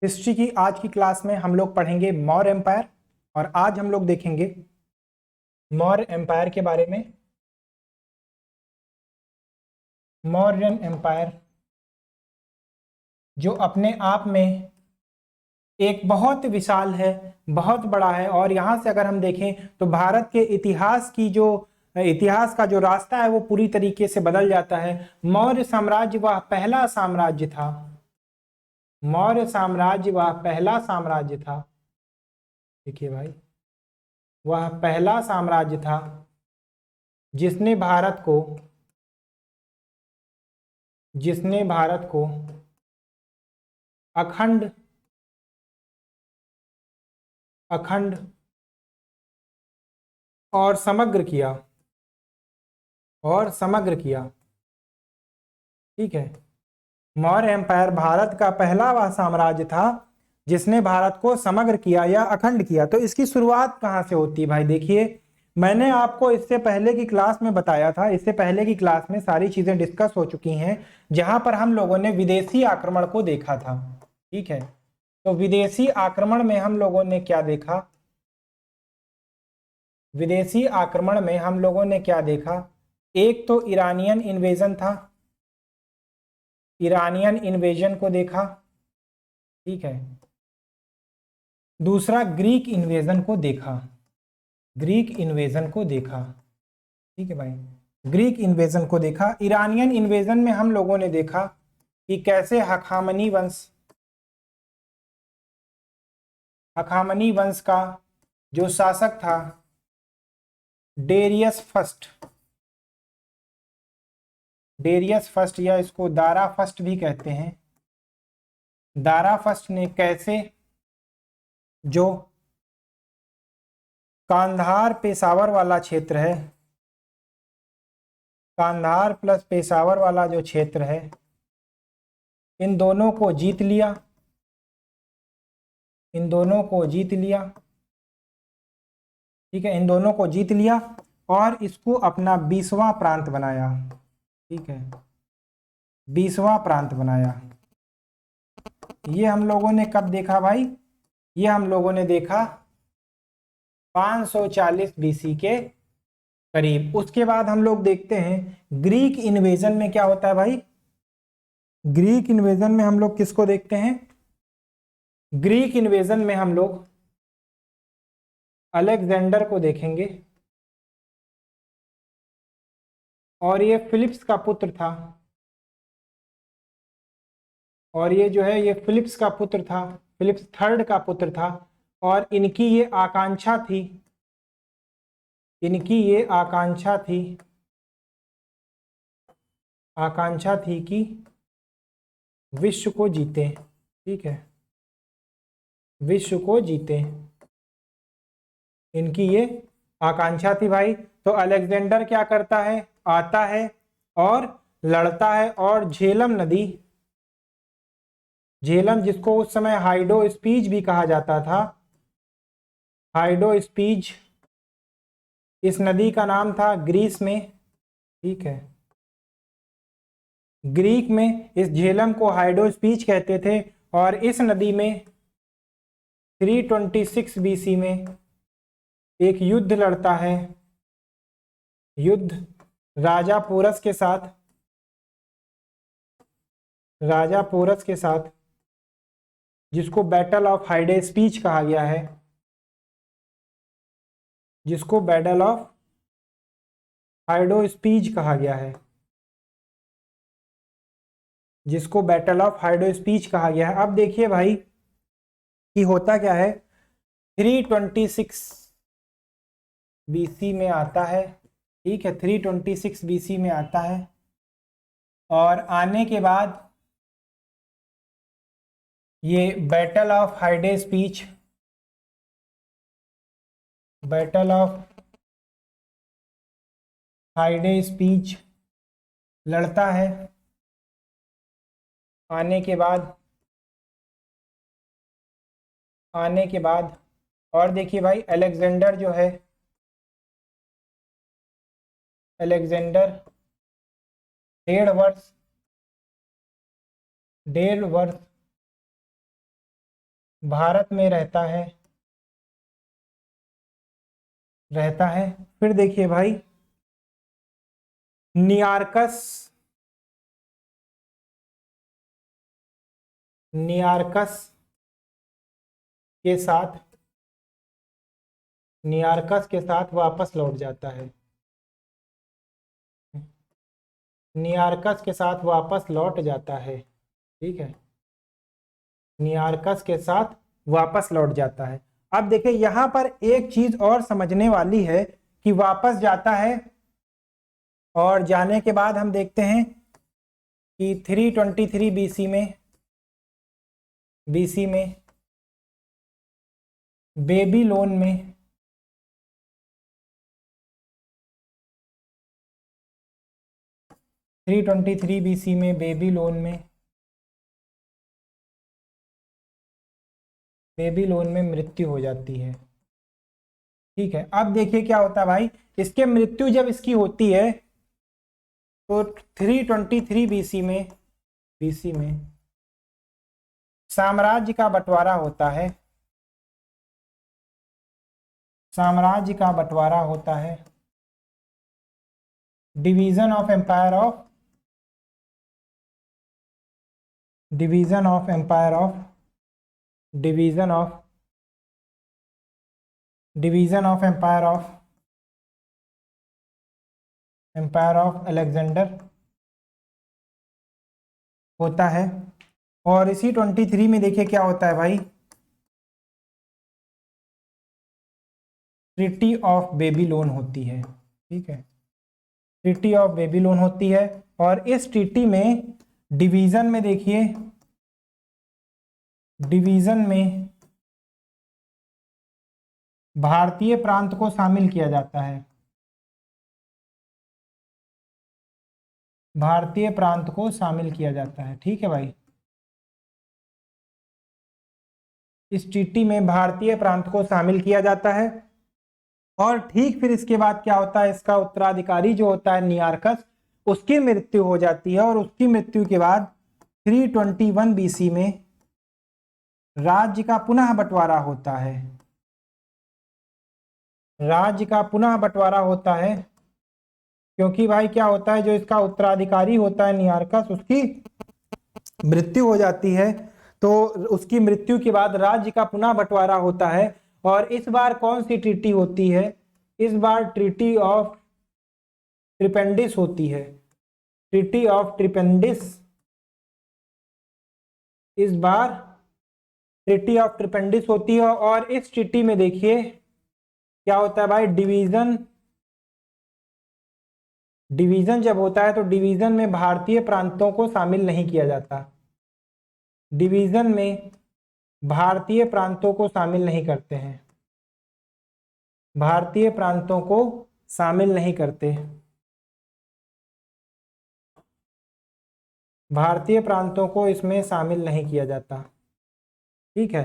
History की आज की क्लास में हम लोग पढ़ेंगे मौर्य एम्पायर। और आज हम लोग देखेंगे मौर्य एम्पायर के बारे में। मौर्यन एम्पायर जो अपने आप में एक बहुत विशाल है, बहुत बड़ा है। और यहाँ से अगर हम देखें तो भारत के इतिहास का जो रास्ता है वो पूरी तरीके से बदल जाता है। मौर्य साम्राज्य वह पहला साम्राज्य था। मौर्य साम्राज्य वह पहला साम्राज्य था। देखिए भाई, वह पहला साम्राज्य था जिसने भारत को अखंड अखंड और समग्र किया। ठीक है, मौर्य एम्पायर भारत का पहला वह साम्राज्य था जिसने भारत को समग्र किया या अखंड किया। तो इसकी शुरुआत कहाँ से होती है भाई? देखिए, मैंने आपको इससे पहले की क्लास में बताया था, इससे पहले की क्लास में सारी चीजें डिस्कस हो चुकी हैं, जहां पर हम लोगों ने विदेशी आक्रमण को देखा था। ठीक है, तो विदेशी आक्रमण में हम लोगों ने क्या देखा? विदेशी आक्रमण में हम लोगों ने क्या देखा? एक तो ईरानियन इन्वेजन था, ईरानियन इन्वेजन को देखा। ठीक है, दूसरा ग्रीक इन्वेजन को देखा, ग्रीक इन्वेजन को देखा। ठीक है भाई, ग्रीक इन्वेजन को देखा। ईरानियन इन्वेजन में हम लोगों ने देखा कि कैसे हखामनी वंश का जो शासक था डेरियस फर्स्ट या इसको दारा फर्स्ट भी कहते हैं, दारा फर्स्ट ने कैसे जो कांधार पेशावर वाला क्षेत्र है, कांधार प्लस पेशावर वाला जो क्षेत्र है, इन दोनों को जीत लिया, इन दोनों को जीत लिया। ठीक है, इन दोनों को जीत लिया और इसको अपना 20वां प्रांत बनाया। ठीक है, 20वां प्रांत बनाया। ये हम लोगों ने कब देखा भाई? ये हम लोगों ने देखा 540 बीसी के करीब। उसके बाद हम लोग देखते हैं ग्रीक इन्वेजन में क्या होता है भाई। ग्रीक इन्वेजन में हम लोग किसको देखते हैं? ग्रीक इन्वेजन में हम लोग अलेक्जेंडर को देखेंगे, और ये फिलिप्स का पुत्र था, और ये जो है ये फिलिप्स का पुत्र था, फिलिप्स थर्ड का पुत्र था। और इनकी ये आकांक्षा थी, इनकी ये आकांक्षा थी कि विश्व को जीते। ठीक है, विश्व को जीते, इनकी ये आकांक्षा थी भाई। तो अलेक्जेंडर क्या करता है? आता है और लड़ता है, और झेलम जिसको उस समय हाइडो स्पीच भी कहा जाता था, हाइडो स्पीच इस नदी का नाम था ग्रीस में। ठीक है, ग्रीक में इस झेलम को हाइडो स्पीच कहते थे। और इस नदी में 326 बीसी में एक युद्ध लड़ता है, युद्ध राजा पोरस के साथ, राजा पोरस के साथ, जिसको बैटल ऑफ हाइडे स्पीच कहा गया है, जिसको बैटल ऑफ हाइडो स्पीच कहा गया है, जिसको बैटल ऑफ हाइडो स्पीच कहा गया है। अब देखिए भाई कि होता क्या है, 326 बीसी में आता है। ठीक है, 326 बीसी में आता है, और आने के बाद ये battle of Hydaspes, battle of Hydaspes लड़ता है। आने के बाद और देखिए भाई, अलेक्जेंडर जो है, अलेक्जेंडर 1.5 वर्ष भारत में रहता है। फिर देखिए भाई, नियार्कस के साथ वापस लौट जाता है। नियार्कस के साथ वापस लौट जाता है। ठीक है, नियार्कस के साथ वापस लौट जाता है। अब देखिए यहां पर एक चीज और समझने वाली है कि वापस जाता है, और जाने के बाद हम देखते हैं कि 323 बीसी में बेबीलोन में बेबीलोन में मृत्यु हो जाती है। ठीक है, अब देखिए क्या होता है भाई, इसके मृत्यु जब इसकी होती है तो 323 बीसी में साम्राज्य का बंटवारा होता है। Division of empire of division of empire of division of empire of Alexander होता है। और इसी 23 में देखिए क्या होता है भाई, ट्रीटी ऑफ बेबीलोन होती है। ठीक है, ट्रीटी ऑफ बेबीलोन होती है, और इस ट्रीटी में डिवीजन में देखिए, डिवीजन में भारतीय प्रांत को शामिल किया जाता है। भारतीय प्रांत को शामिल किया जाता है। ठीक है भाई, इस ट्रीटी में भारतीय प्रांत को शामिल किया जाता है। और ठीक फिर इसके बाद क्या होता है, इसका उत्तराधिकारी जो होता है नियार्कस, उसकी मृत्यु हो जाती है, और उसकी मृत्यु के बाद 321 बीसी में राज्य का पुनः बंटवारा होता है। राज्य का पुनः बंटवारा होता है, क्योंकि भाई क्या होता है, जो इसका उत्तराधिकारी होता है नियार्कस, उसकी मृत्यु हो जाती है। तो उसकी मृत्यु के बाद राज्य का पुनः बंटवारा होता है, और इस बार कौन सी ट्रीटी होती है, इस बार ट्रीटी ऑफ ट्रिपेंडिस होती है। ट्रीटी ऑफ ट्रिपेंडिस, इस बार ट्रीटी ऑफ ट्रिपेंडिस होती है। और इस ट्रीटी में देखिए क्या होता है भाई, डिवीजन जब होता है तो डिवीजन में भारतीय प्रांतों को शामिल नहीं किया जाता। डिवीजन में भारतीय प्रांतों को शामिल नहीं करते हैं, भारतीय प्रांतों को शामिल नहीं करते, भारतीय प्रांतों को इसमें शामिल नहीं किया जाता। ठीक है,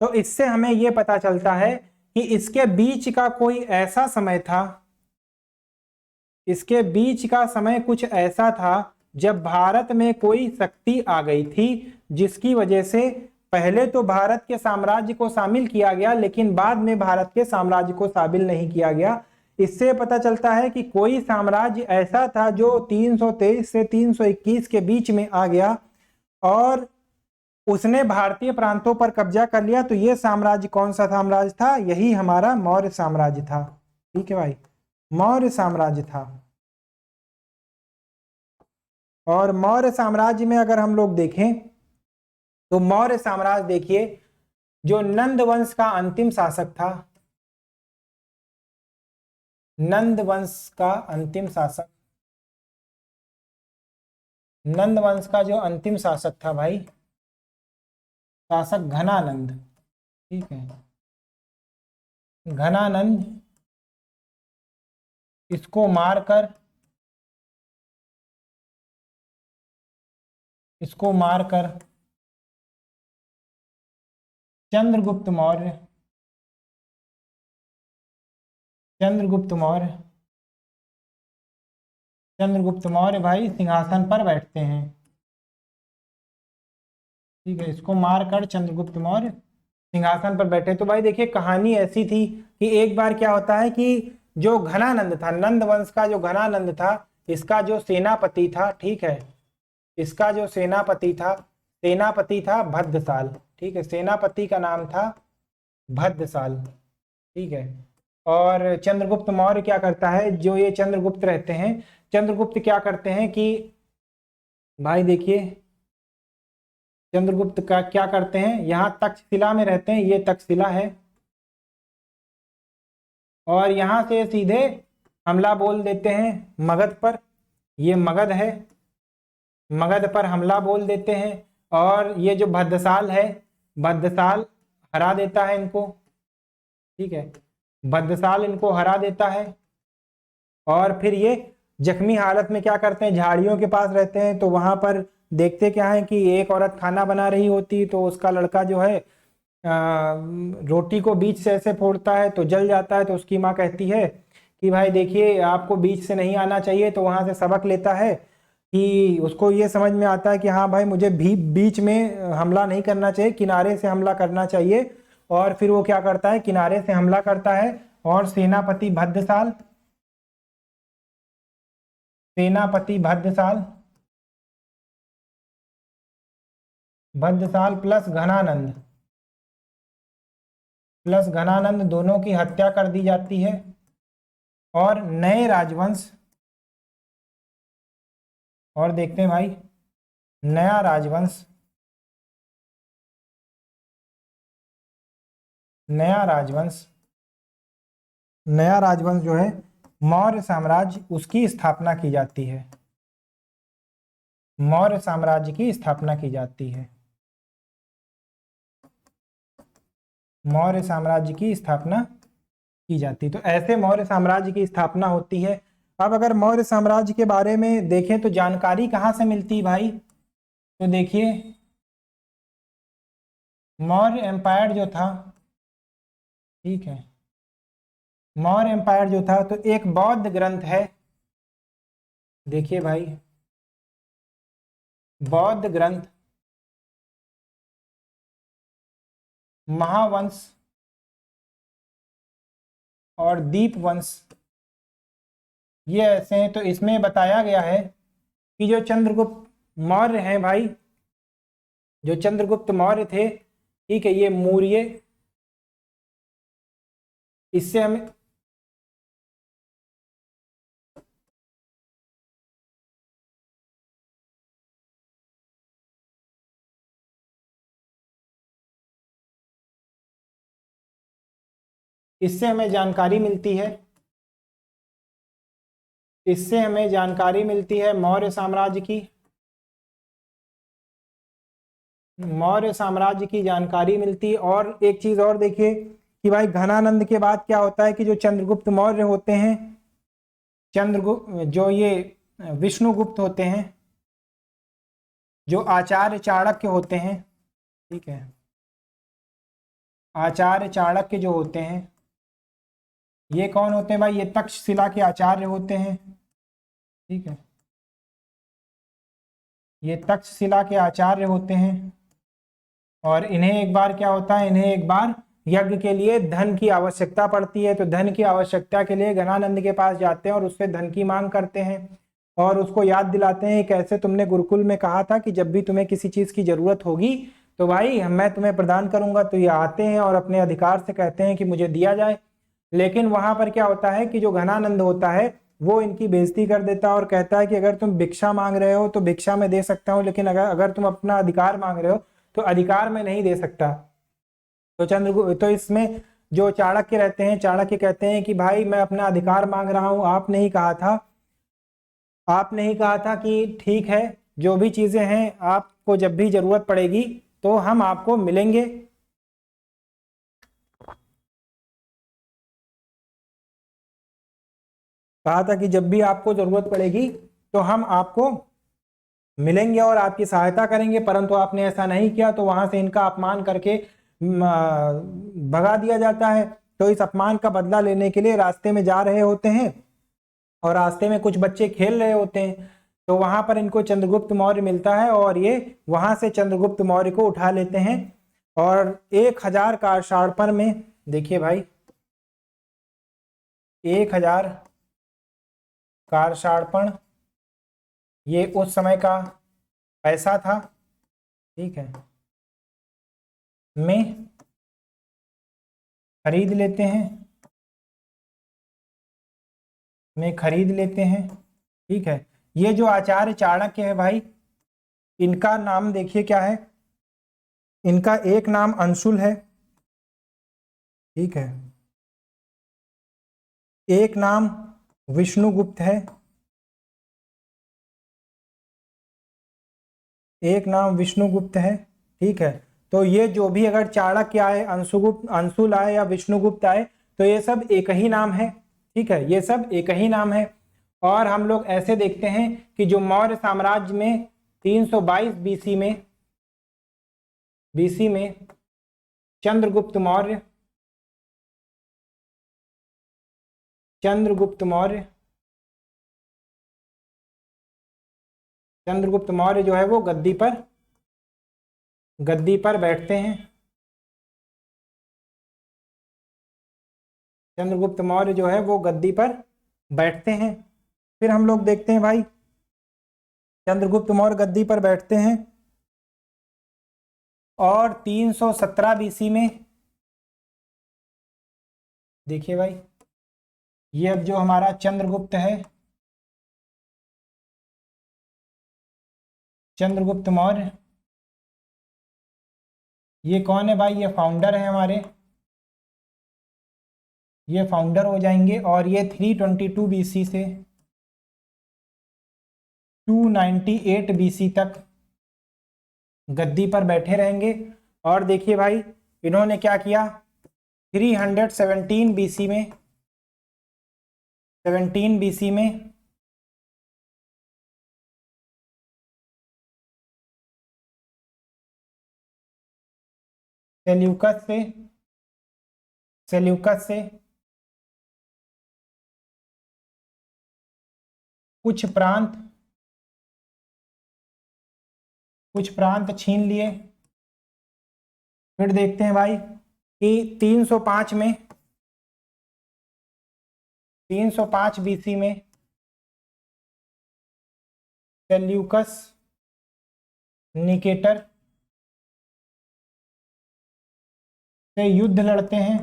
तो इससे हमें यह पता चलता है कि इसके बीच का कोई ऐसा समय था, इसके बीच का समय कुछ ऐसा था जब भारत में कोई शक्ति आ गई थी, जिसकी वजह से पहले तो भारत के साम्राज्य को शामिल किया गया, लेकिन बाद में भारत के साम्राज्य को शामिल नहीं किया गया। इससे पता चलता है कि कोई साम्राज्य ऐसा था जो 323 से 321 के बीच में आ गया, और उसने भारतीय प्रांतों पर कब्जा कर लिया। तो यह साम्राज्य कौन सा साम्राज्य था, यही हमारा मौर्य साम्राज्य था। ठीक है भाई, मौर्य साम्राज्य था। और मौर्य साम्राज्य में अगर हम लोग देखें तो मौर्य साम्राज्य देखिए, जो नंद वंश का अंतिम शासक था, नंद वंश का अंतिम शासक, नंद वंश का जो अंतिम शासक था भाई, शासक घनानंद। ठीक है, घनानंद, इसको मारकर चंद्रगुप्त मौर्य चंद्रगुप्त मौर्य भाई सिंहासन पर बैठते हैं। ठीक है, इसको मारकर चंद्रगुप्त मौर्य सिंहासन पर बैठे। तो भाई देखिए कहानी ऐसी थी कि एक बार क्या होता है कि जो घनानंद था, नंद वंश का जो घनानंद था, इसका जो सेनापति था, ठीक है, इसका जो सेनापति था भद्रसाल, ठीक है, सेनापति का नाम था भद्रसाल, ठीक है। और चंद्रगुप्त मौर्य क्या करता है, जो ये चंद्रगुप्त रहते हैं, चंद्रगुप्त क्या करते हैं कि भाई देखिए चंद्रगुप्त का क्या करते हैं, यहाँ तक्षशिला में रहते हैं, ये तक्षशिला है, और यहां से सीधे हमला बोल देते हैं मगध पर, ये मगध है, मगध पर हमला बोल देते हैं, और ये जो भद्रसाल है, भद्रसाल हरा देता है इनको, ठीक है, भद्रसाल इनको हरा देता है। और फिर ये जख्मी हालत में क्या करते हैं, झाड़ियों के पास रहते हैं, तो वहां पर देखते क्या है कि एक औरत खाना बना रही होती, तो उसका लड़का जो है रोटी को बीच से ऐसे फोड़ता है तो जल जाता है। तो उसकी माँ कहती है कि भाई देखिए आपको बीच से नहीं आना चाहिए, तो वहां से सबक लेता है कि उसको ये समझ में आता है कि हाँ भाई मुझे भी बीच में हमला नहीं करना चाहिए, किनारे से हमला करना चाहिए। और फिर वो क्या करता है, किनारे से हमला करता है, और सेनापति भद्रसाल प्लस घनानंद दोनों की हत्या कर दी जाती है, और नए राजवंश, और देखते हैं भाई नया राजवंश, नया राजवंश जो है मौर्य साम्राज्य, उसकी स्थापना की जाती है, मौर्य साम्राज्य की स्थापना की जाती है, मौर्य साम्राज्य की स्थापना की जाती है। तो ऐसे मौर्य साम्राज्य की स्थापना होती है। अब अगर मौर्य साम्राज्य के बारे में देखें तो जानकारी कहाँ से मिलती है भाई, तो देखिए मौर्य एम्पायर जो था, ठीक है, मौर्य एम्पायर जो था, तो एक बौद्ध ग्रंथ है, देखिए भाई बौद्ध ग्रंथ महावंश और दीपवंश, ये ऐसे हैं। तो इसमें बताया गया है कि जो चंद्रगुप्त मौर्य हैं भाई, जो चंद्रगुप्त मौर्य थे, ठीक है, ये मौर्य, इससे हमें इससे हमें जानकारी मिलती है, इससे हमें जानकारी मिलती है मौर्य साम्राज्य की, मौर्य साम्राज्य की जानकारी मिलती है। और एक चीज और देखिए कि भाई घनानंद के बाद क्या होता है कि जो चंद्रगुप्त मौर्य होते हैं, चंद्रगुप्त जो ये विष्णुगुप्त होते हैं, जो आचार्य चाणक्य होते हैं, ठीक है, आचार्य चाणक्य जो होते हैं, ये कौन होते हैं भाई, ये तक्षशिला के आचार्य होते हैं, ठीक है, ये तक्षशिला के आचार्य होते हैं। और इन्हें एक बार क्या होता है, इन्हें एक बार यज्ञ के लिए धन की आवश्यकता पड़ती है, तो धन की आवश्यकता के लिए घनानंद के पास जाते हैं और उससे धन की मांग करते हैं, और उसको याद दिलाते हैं कैसे तुमने गुरुकुल में कहा था कि जब भी तुम्हें किसी चीज की जरूरत होगी तो भाई मैं तुम्हें प्रदान करूंगा। तो ये आते हैं और अपने अधिकार से कहते हैं कि मुझे दिया जाए। लेकिन वहां पर क्या होता है कि जो घनानंद होता है वो इनकी बेइज्जती कर देता है और कहता है कि अगर तुम भिक्षा मांग रहे हो तो भिक्षा में दे सकता हूँ, लेकिन अगर तुम अपना अधिकार मांग रहे हो तो अधिकार में नहीं दे सकता। तो इसमें जो चाणक्य रहते हैं, चाणक्य कहते हैं कि भाई मैं अपना अधिकार मांग रहा हूं, आपने ही कहा था कि ठीक है, जो भी चीजें हैं आपको जब भी जरूरत पड़ेगी तो हम आपको मिलेंगे। कहा था कि जब भी आपको जरूरत पड़ेगी तो हम आपको मिलेंगे और आपकी सहायता करेंगे, परंतु आपने ऐसा नहीं किया, तो वहां से इनका अपमान करके भगा दिया जाता है। तो इस अपमान का बदला लेने के लिए रास्ते में जा रहे होते हैं और रास्ते में कुछ बच्चे खेल रहे होते हैं, तो वहां पर इनको चंद्रगुप्त मौर्य मिलता है और ये वहां से चंद्रगुप्त मौर्य को उठा लेते हैं और 1000 कार्षार्पण में देखिए भाई 1000 कार्षार्पण ये उस समय का पैसा था, ठीक है, में खरीद लेते हैं, ठीक है। ये जो आचार्य चाणक्य है भाई, इनका नाम देखिए क्या है, इनका एक नाम अंशुल है, ठीक है, एक नाम विष्णुगुप्त है, एक नाम विष्णुगुप्त है, ठीक है। तो ये जो भी अगर चाणक्य आए, अंशुल आए या विष्णुगुप्त आए, तो ये सब एक ही नाम है, ठीक है, ये सब एक ही नाम है। और हम लोग ऐसे देखते हैं कि जो मौर्य साम्राज्य में 322 बीसी में चंद्रगुप्त मौर्य चंद्रगुप्त मौर्य जो है वो गद्दी पर बैठते हैं। चंद्रगुप्त मौर्य जो है वो गद्दी पर बैठते हैं। फिर हम लोग देखते हैं भाई, चंद्रगुप्त मौर्य गद्दी पर बैठते हैं और 317 बीसी में देखिए भाई, ये अब जो हमारा चंद्रगुप्त है, चंद्रगुप्त मौर्य, ये कौन है भाई, ये फाउंडर है हमारे, ये फाउंडर हो जाएंगे। और ये 322 बीसी से 298 बीसी तक गद्दी पर बैठे रहेंगे। और देखिए भाई, इन्होंने क्या किया, 317 बीसी में 17 बीसी में सेल्यूकस से कुछ प्रांत छीन लिए। फिर देखते हैं भाई कि 305 बीसी में सेल्यूकस निकेटर से युद्ध लड़ते हैं,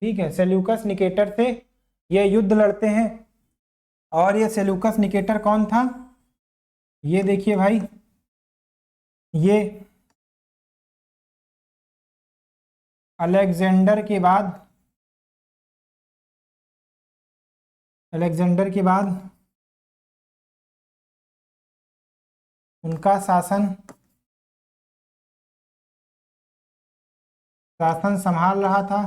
ठीक है, सेल्यूकस निकेटर से ये युद्ध लड़ते हैं। और ये सेल्यूकस निकेटर कौन था, ये देखिए भाई, ये अलेक्जेंडर के बाद उनका शासन संभाल रहा था,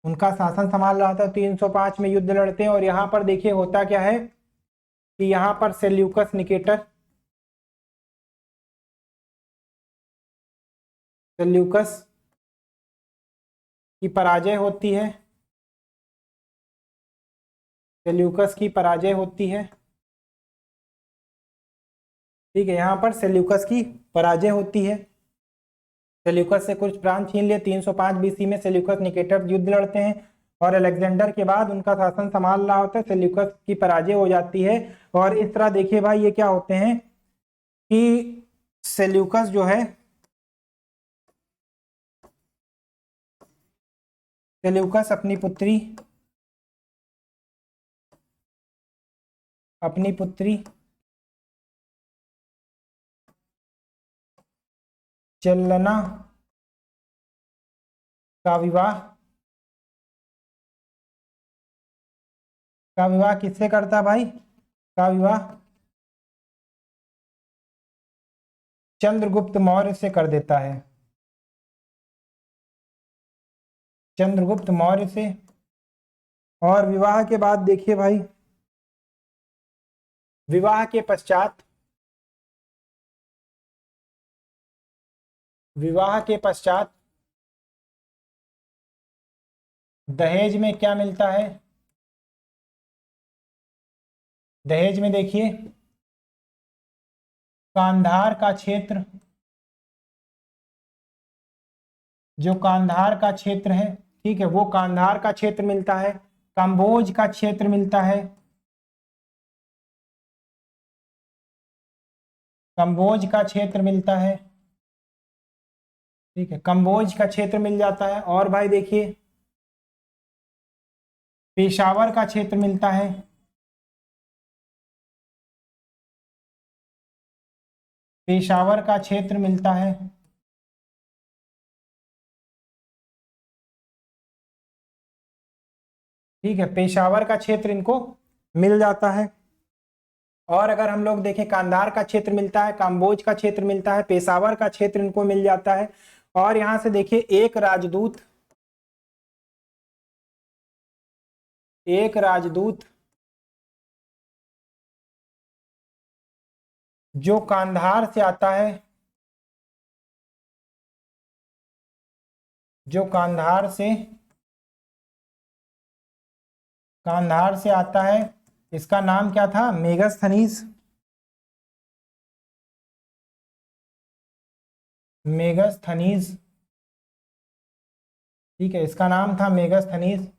उनका शासन संभाल रहा था। 305 में युद्ध लड़ते हैं और यहाँ पर देखिए होता क्या है कि यहाँ पर सेल्यूकस की पराजय होती है, ठीक है, यहाँ पर सेल्यूकस की पराजय होती है। सेल्यूकस से कुछ प्रांत छीन लिए। 305 बीसी में सेल्यूकस निकेटर युद्ध लड़ते हैं और अलेक्जेंडर के बाद उनका शासन संभाल रहा होता है, सेल्यूकस की पराजय हो जाती है। और इस तरह देखिए भाई, ये क्या होते हैं कि सेल्यूकस जो है, सेल्यूकस अपनी पुत्री चलना का विवाह किससे करता भाई, का विवाह चंद्रगुप्त मौर्य से कर देता है, चंद्रगुप्त मौर्य से। और विवाह के बाद देखिए भाई, विवाह के पश्चात दहेज में क्या मिलता है, दहेज में देखिए कांधार का क्षेत्र, जो कांधार का क्षेत्र है, ठीक है, वो कांधार का क्षेत्र मिलता है, कंबोज का क्षेत्र मिलता है, कंबोज का क्षेत्र मिलता है, ठीक है, कंबोज का क्षेत्र मिल जाता है। और भाई देखिए पेशावर का क्षेत्र मिलता है, पेशावर का क्षेत्र मिलता है, ठीक है, पेशावर का क्षेत्र इनको मिल जाता है। और अगर हम लोग देखें कांधार का क्षेत्र मिलता है, काम्बोज का क्षेत्र मिलता है, पेशावर का क्षेत्र इनको मिल जाता है। और यहां से देखिए एक राजदूत जो कांधार से आता है, जो कांधार से आता है, इसका नाम क्या था? मेगस्थनीज, मेगस्थनीज, ठीक है, इसका नाम था मेगस्थनीज।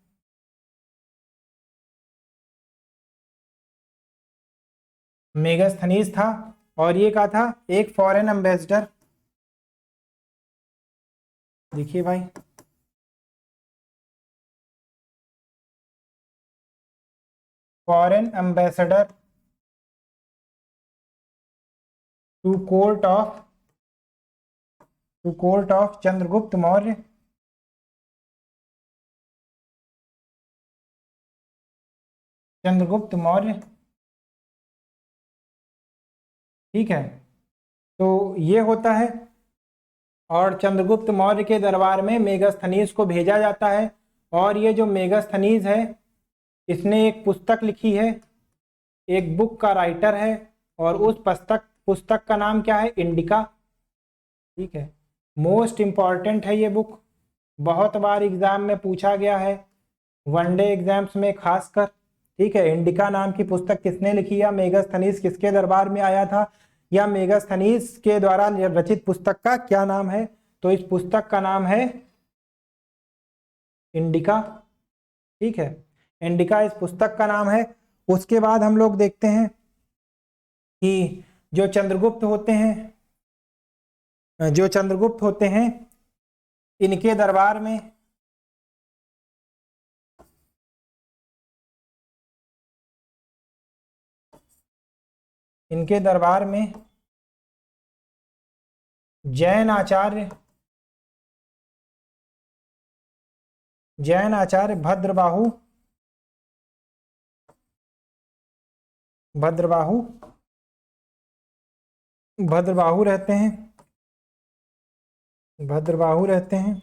मेगस्थनीज था। और ये क्या था? एक फॉरेन एम्बेसडर। देखिए भाई foreign ambassador to court of Chandragupta Maurya, Chandragupta Maurya, ठीक है। तो ये होता है। और चंद्रगुप्त मौर्य के दरबार में मेगस्थनीज को भेजा जाता है। और ये जो मेगस्थनीज है इसने एक पुस्तक लिखी है, एक बुक का राइटर है। और उस पुस्तक का नाम क्या है? इंडिका, ठीक है। मोस्ट इंपॉर्टेंट है ये बुक, बहुत बार एग्जाम में पूछा गया है, वनडे एग्जाम्स में खासकर, ठीक है। इंडिका नाम की पुस्तक किसने लिखी है? मेगस्थनीज किसके दरबार में आया था, या मेगस्थनीज के द्वारा रचित पुस्तक का क्या नाम है? तो इस पुस्तक का नाम है इंडिका, ठीक है। इंडिका इस पुस्तक का नाम है। उसके बाद हम लोग देखते हैं कि जो चंद्रगुप्त होते हैं इनके दरबार में जैन आचार्य भद्रबाहु भद्रबाहु रहते हैं,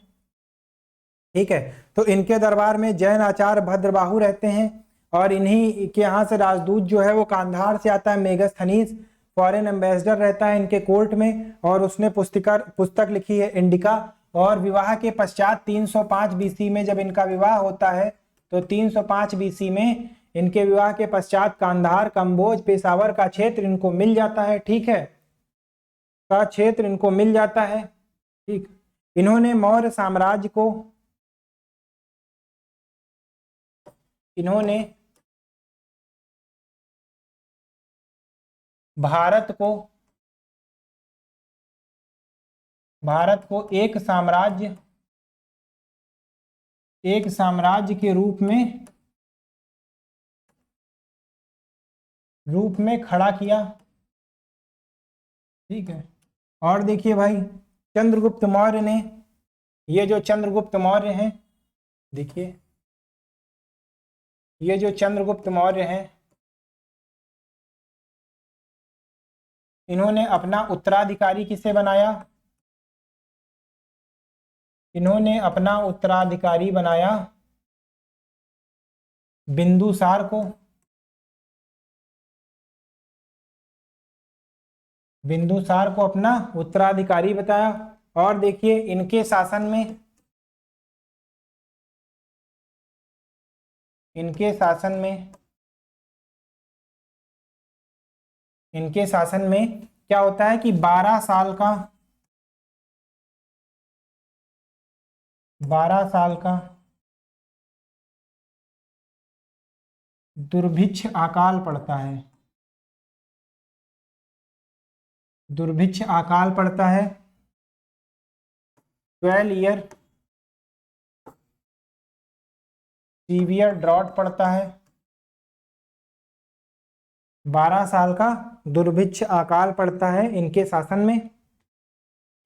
ठीक है। तो इनके दरबार में जैन आचार्य भद्रबाहु रहते हैं। और इन्हीं के यहाँ से राजदूत जो है वो कांधार से आता है, मेगस्थनीज फॉरेन एम्बेसडर रहता है इनके कोर्ट में। और उसने पुस्तक लिखी है इंडिका। और विवाह के पश्चात 305 बीसी में जब इनका विवाह होता है, तो 305 बीसी में इनके विवाह के पश्चात कांधार, कंबोज, पेशावर का क्षेत्र इनको मिल जाता है, ठीक है, का क्षेत्र इनको मिल जाता है, ठीक। इन्होंने भारत को एक साम्राज्य के रूप में खड़ा किया, ठीक है। और देखिए भाई चंद्रगुप्त मौर्य ने, ये जो चंद्रगुप्त मौर्य हैं, देखिए ये जो चंद्रगुप्त मौर्य हैं इन्होंने अपना उत्तराधिकारी किसे बनाया? इन्होंने अपना उत्तराधिकारी बनाया बिंदुसार को, अपना उत्तराधिकारी बताया। और देखिए इनके शासन में इनके शासन में क्या होता है कि 12 साल का दुर्भिक्ष अकाल पड़ता है। दुर्भिक्ष अकाल पड़ता है। 12 ईयर सीवियर ड्रॉट पड़ता है। 12 साल का दुर्भिक्ष अकाल पड़ता है इनके शासन में।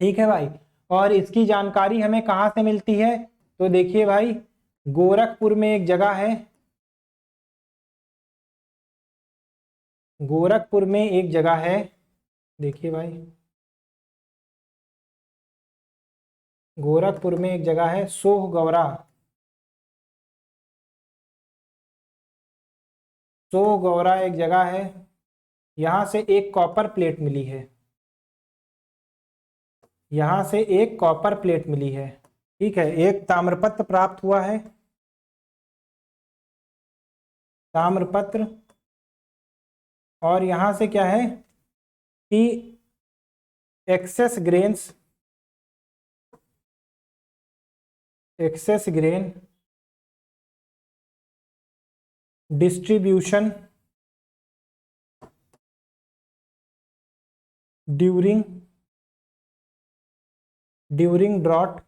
ठीक है भाई। और इसकी जानकारी हमें कहाँ से मिलती है? तो देखिए भाई, गोरखपुर में एक जगह है, गोरखपुर में एक जगह है, देखिए भाई, गोरखपुर में एक जगह है सोहगौरा। सोहगौरा एक जगह है, यहाँ से एक कॉपर प्लेट मिली है। यहाँ से एक कॉपर प्लेट मिली है। ठीक है, एक ताम्रपत्र प्राप्त हुआ है, ताम्रपत्र। और यहाँ से क्या है कि excess grain distribution during drought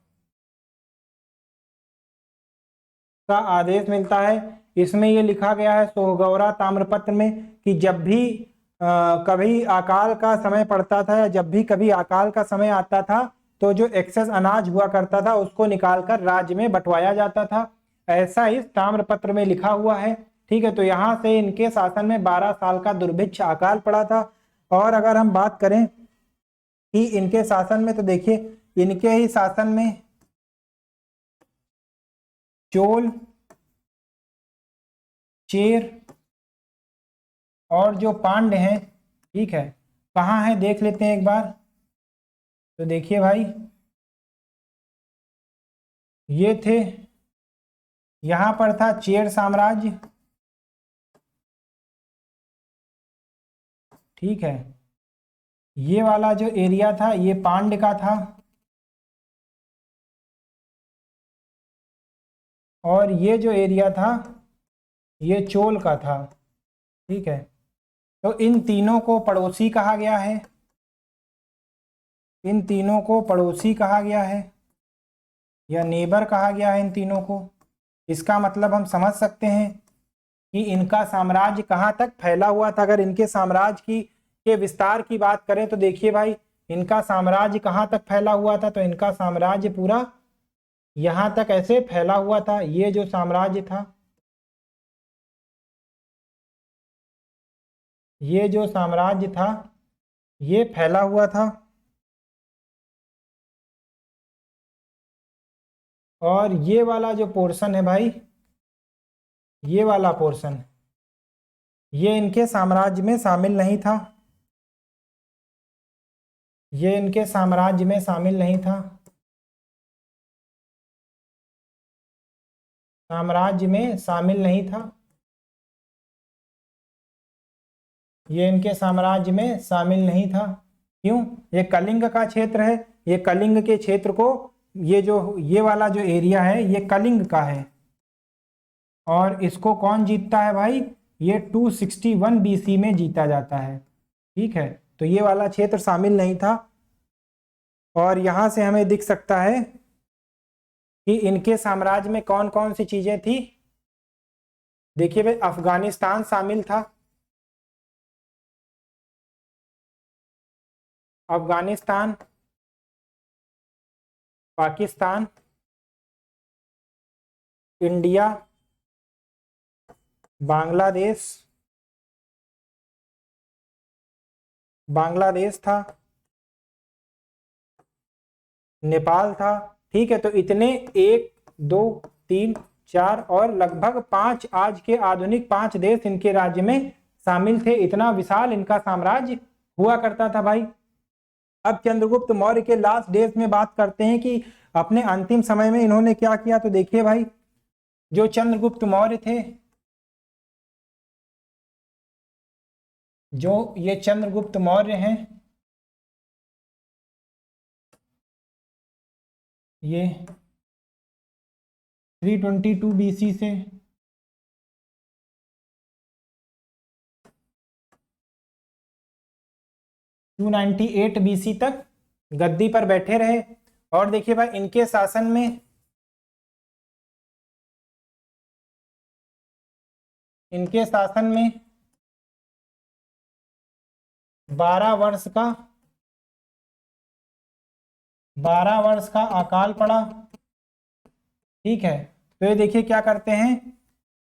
का आदेश मिलता है। इसमें ये लिखा गया है सोहगौरा ताम्रपत्र में कि जब भी कभी अकाल का समय पड़ता था या जब भी कभी अकाल का समय आता था तो जो एक्सेस अनाज हुआ करता था उसको निकालकर राज्य में बंटवाया जाता था। ऐसा इस ताम्रपत्र में लिखा हुआ है। ठीक है, तो यहाँ से इनके शासन में 12 साल का दुर्भिक्ष अकाल पड़ा था। और अगर हम बात करें कि इनके शासन में, तो देखिए इनके ही शासन में चोल, चेर और जो पांड्य हैं, ठीक है, कहाँ है देख लेते हैं एक बार। तो देखिए भाई, ये थे, यहां पर था चेर साम्राज्य। ठीक है, ये वाला जो एरिया था ये पांड्य का था और ये जो एरिया था ये चोल का था। ठीक है, तो इन तीनों को पड़ोसी कहा गया है, इन तीनों को पड़ोसी कहा गया है या नेबर कहा गया है इन तीनों को। इसका मतलब हम समझ सकते हैं कि इनका साम्राज्य कहाँ तक फैला हुआ था। अगर इनके साम्राज्य की के विस्तार की बात करें तो देखिए भाई, इनका साम्राज्य कहाँ तक फैला हुआ था, तो इनका साम्राज्य पूरा यहाँ तक ऐसे फैला हुआ था। ये जो साम्राज्य था, ये जो साम्राज्य था ये फैला हुआ था। और ये वाला जो पोर्शन है भाई, ये वाला पोर्शन ये इनके साम्राज्य में शामिल नहीं था, ये इनके साम्राज्य में शामिल नहीं था, साम्राज्य में शामिल नहीं था, ये इनके साम्राज्य में शामिल नहीं था। क्यों? ये कलिंग का क्षेत्र है, ये कलिंग के क्षेत्र को, ये वाला जो एरिया है ये कलिंग का है। और इसको कौन जीतता है भाई? ये 261 BC में जीता जाता है। ठीक है, तो ये वाला क्षेत्र शामिल नहीं था। और यहां से हमें दिख सकता है कि इनके साम्राज्य में कौन कौन सी चीजें थी। देखिए भाई, अफगानिस्तान शामिल था, अफगानिस्तान, पाकिस्तान, इंडिया, बांग्लादेश था, नेपाल था। ठीक है, तो इतने 1 2 3 4 और लगभग 5, आज के आधुनिक 5 देश इनके राज्य में शामिल थे। इतना विशाल इनका साम्राज्य हुआ करता था भाई। अब चंद्रगुप्त मौर्य के लास्ट डेज में बात करते हैं कि अपने अंतिम समय में इन्होंने क्या किया। तो देखिए भाई, जो चंद्रगुप्त मौर्य थे, जो ये चंद्रगुप्त मौर्य हैं, ये 322 BC से 298 BC तक गद्दी पर बैठे रहे। और देखिए भाई, इनके शासन में 12 वर्ष का 12 वर्ष का अकाल पड़ा। ठीक है, तो ये देखिए क्या करते हैं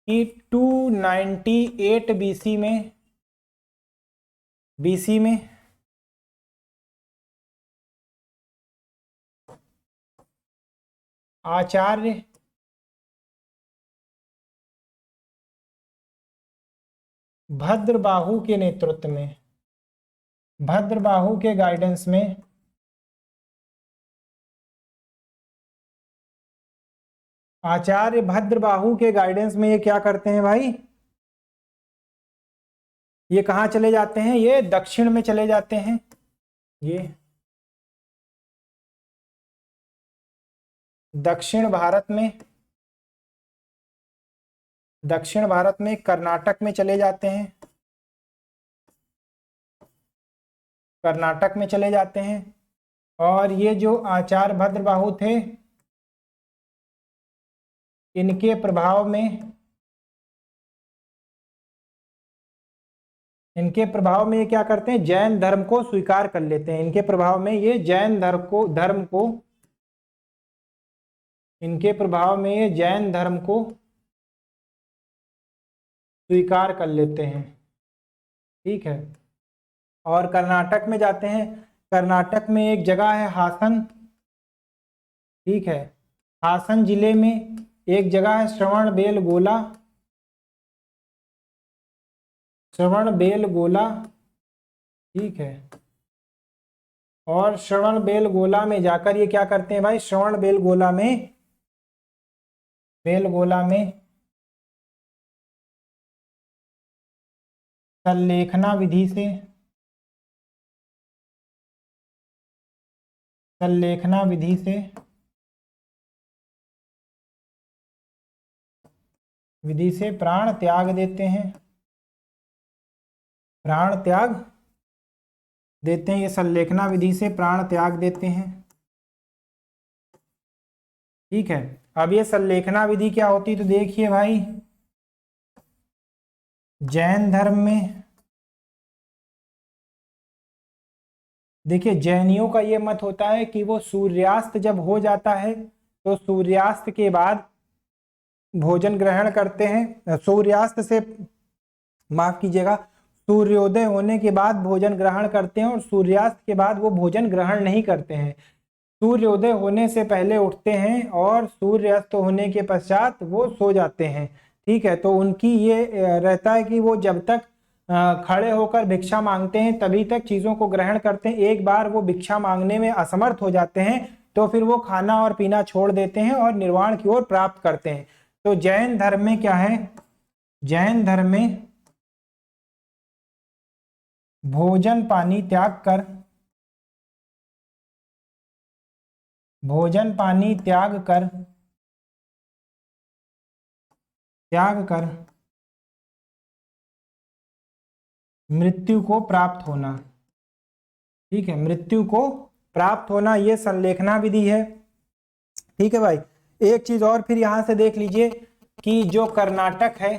कि 298 बीसी में आचार्य भद्रबाहु के नेतृत्व में, भद्रबाहु के गाइडेंस में आचार्य भद्रबाहु के गाइडेंस में ये क्या करते हैं भाई, ये कहाँ चले जाते हैं, ये दक्षिण में चले जाते हैं। ये दक्षिण भारत में कर्नाटक में चले जाते हैं, कर्नाटक में चले जाते हैं। और ये जो आचार्य भद्रबाहु थे, इनके प्रभाव में ये क्या करते हैं, जैन धर्म को स्वीकार कर लेते हैं। इनके प्रभाव में ये जैन धर्म को स्वीकार कर लेते हैं। ठीक है, और कर्नाटक में जाते हैं। कर्नाटक में एक जगह है हासन। ठीक है, हासन जिले में एक जगह है श्रवणबेलगोला। ठीक है, और श्रवणबेलगोला में जाकर ये क्या करते हैं भाई, श्रवणबेलगोला में संलेखना विधि से प्राण त्याग देते हैं, ये संलेखना विधि से प्राण त्याग देते हैं। ठीक है, अब ये संलेखना विधि क्या होती है, तो देखिए भाई, जैन धर्म में देखिए जैनियों का ये मत होता है कि वो सूर्यास्त जब हो जाता है तो सूर्यास्त के बाद भोजन ग्रहण करते हैं। सूर्यास्त से, माफ कीजिएगा, सूर्योदय होने के बाद भोजन ग्रहण करते हैं और सूर्यास्त के बाद वो भोजन ग्रहण नहीं करते हैं। सूर्योदय होने से पहले उठते हैं और सूर्यास्त होने के पश्चात वो सो जाते हैं। ठीक है, तो उनकी ये रहता है कि वो जब तक खड़े होकर भिक्षा मांगते हैं तभी तक चीजों को ग्रहण करते हैं। एक बार वो भिक्षा मांगने में असमर्थ हो जाते हैं तो फिर वो खाना और पीना छोड़ देते हैं और निर्वाण की ओर प्राप्त करते हैं। तो जैन धर्म में क्या है, जैन धर्म में भोजन पानी त्याग कर मृत्यु को प्राप्त होना। ठीक है, मृत्यु को प्राप्त होना, ये संलेखना विधि है। ठीक है भाई, एक चीज और फिर यहां से देख लीजिए कि जो कर्नाटक है,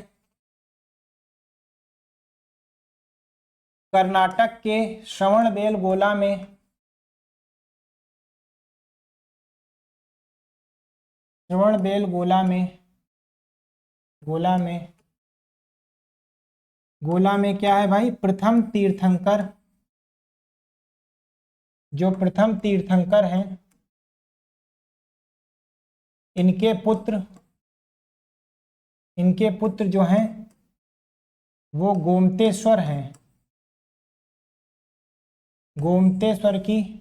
कर्नाटक के श्रवणबेलगोला में क्या है भाई, प्रथम तीर्थंकर, जो प्रथम तीर्थंकर हैं, इनके पुत्र जो हैं वो गोमतेश्वर हैं। गोमतेश्वर की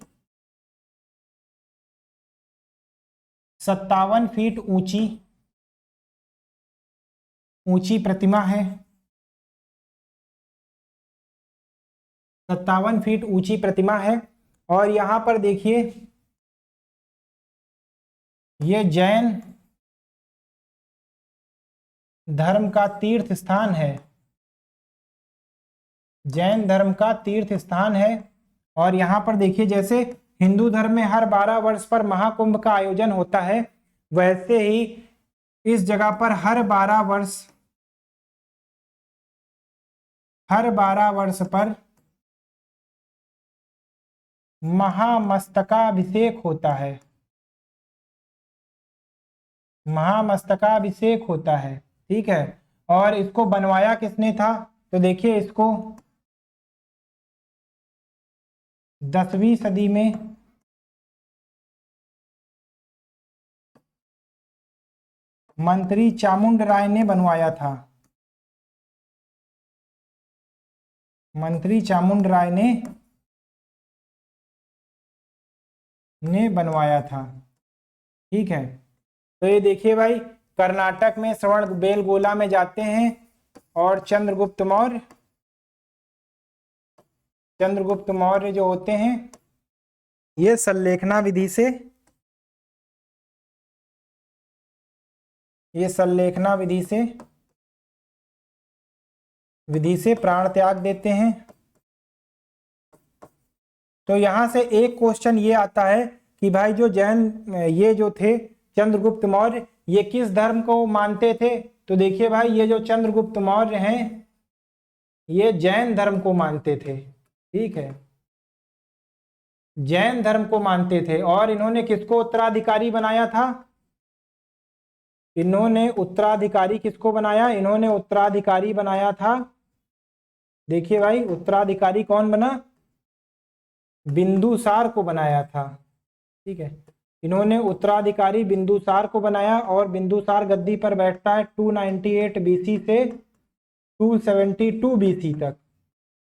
57 फीट ऊंची प्रतिमा है। 57 फीट ऊंची प्रतिमा है। और यहां पर देखिए ये जैन धर्म का तीर्थ स्थान है, जैन धर्म का तीर्थ स्थान है। और यहां पर देखिए जैसे हिंदू धर्म में हर 12 वर्ष पर महाकुंभ का आयोजन होता है, वैसे ही इस जगह पर हर 12 वर्ष पर महामस्तकाभिषेक होता है, महामस्तकाभिषेक होता है। ठीक है, और इसको बनवाया किसने था? तो देखिए इसको 10वीं सदी में मंत्री चामुंड राय ने बनवाया था, मंत्री चामुंड राय ने बनवाया था। ठीक है, तो ये देखिए भाई कर्नाटक में श्रवण बेलगोला में जाते हैं और चंद्रगुप्त मौर्य जो होते हैं ये संलेखना विधि से प्राण त्याग देते हैं। तो यहां से एक क्वेश्चन ये आता है कि भाई जो जैन ये जो थे चंद्रगुप्त मौर्य, ये किस धर्म को मानते थे? तो देखिए भाई ये जो चंद्रगुप्त मौर्य हैं ये जैन धर्म को मानते थे। ठीक है, जैन धर्म को मानते थे। और इन्होंने किसको उत्तराधिकारी बनाया था? इन्होंने उत्तराधिकारी किसको बनाया? इन्होंने उत्तराधिकारी बनाया था, देखिए भाई उत्तराधिकारी कौन बना? बिंदुसार को बनाया था। ठीक है, इन्होंने उत्तराधिकारी बिंदुसार को बनाया और बिंदुसार गद्दी पर बैठता है 298 बीसी से 272 बीसी तक।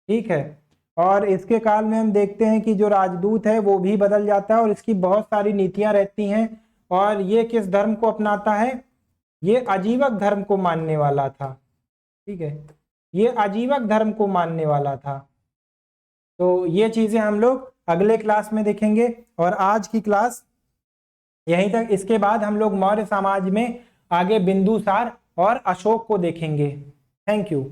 ठीक है, और इसके काल में हम देखते हैं कि जो राजदूत है वो भी बदल जाता है और इसकी बहुत सारी नीतियां रहती हैं। और ये किस धर्म को अपनाता है? ये अजीवक धर्म को मानने वाला था। ठीक है, ये अजीवक धर्म को मानने वाला था। तो ये चीजें हम लोग अगले क्लास में देखेंगे और आज की क्लास यहीं तक। इसके बाद हम लोग मौर्य समाज में आगे बिंदुसार और अशोक को देखेंगे। Thank you.